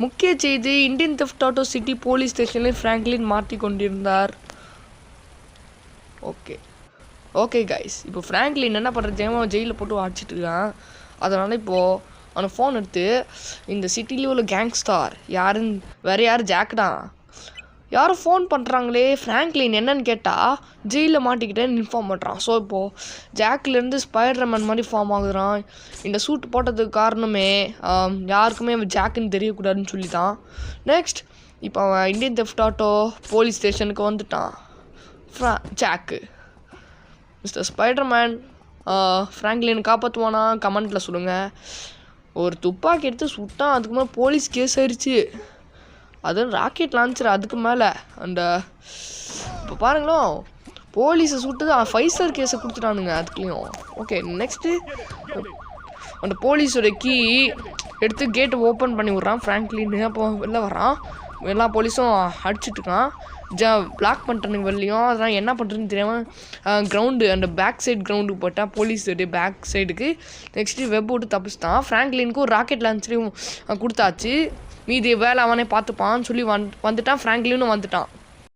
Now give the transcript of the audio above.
முக்கிய செய்தி Indian theft auto city police ஸ்டேஷனில் ஃப்ராங்க்லின் மாட்டி கொண்டிருந்தார். ஓகே கைஸ், இப்போ ஃப்ராங்க்லின் என்ன பண்ணுறது ஜெயிலில் போட்டு அடிச்சிட்டு இருக்கான். அதனால் இப்போது அவனை ஃபோன் எடுத்து இந்த சிட்டிலேயே உள்ள கேங்ஸ்டார் யாருன்னு வேறு யார் ஜாக் தான் யாரும் ஃபோன் பண்ணுறாங்களே ஃப்ராங்க்லின் என்னன்னு கேட்டால் ஜெயிலில் மாட்டிக்கிட்டேன்னு இன்ஃபார்ம் பண்ணுறான். ஸோ இப்போது ஜாக்லேருந்து ஸ்பைடர்மேன் மாதிரி ஃபார்ம் ஆகுறான். இந்த சூட் போட்டதுக்கு காரணமே யாருக்குமே அவன் ஜாக்குன்னு தெரியக்கூடாதுன்னு சொல்லி தான். நெக்ஸ்ட் இப்போ அவன் இந்தியன் தெஃப்ட் ஆட்டோ போலீஸ் ஸ்டேஷனுக்கு வந்துட்டான். ஜாக்கு மிஸ்டர் ஸ்பைடர்மேன் ஃப்ராங்க்லின் காப்பாற்றுவானா கமெண்ட்டில் சொல்லுங்கள். ஒரு துப்பாக்கி எடுத்து சுட்டான், அதுக்கு மேலே போலீஸ் கேஸ் ஆயிடுச்சு. அதுவும் ராக்கெட் லான்ச்சர் அதுக்கு மேலே அந்த இப்போ பாருங்களோம் போலீஸை சுட்டு 5 ஸ்டார் கேஸை கொடுத்துட்டானுங்க அதுக்குலேயும். ஓகே நெக்ஸ்ட்டு அந்த போலீஸோட கீ எடுத்து கேட்டை ஓப்பன் பண்ணி விட்றான் ஃப்ராங்க்லின். அப்போ வெளில வரான், எல்லா போலீஸும் அடிச்சுட்ருக்கான். பிளாக் பண்ணிட்டனுங்க வெளிலையும். அதெல்லாம் என்ன பண்ணுறதுன்னு தெரியாமல் கிரவுண்டு அந்த பேக் சைடு கிரவுண்டுக்கு போட்டால் போலீஸோடைய பேக் சைடுக்கு. நெக்ஸ்ட்டு வெப் விட்டு தப்பிச்சிட்டான். ஃப்ராங்க்லினுக்கு ஒரு ராக்கெட் லான்ச்சரையும் கொடுத்தாச்சு. மீதி வேலை அவனே பார்த்துப்பான்னு சொல்லி வந்துட்டான். ஃப்ராங்க்லினும் வந்துட்டான்.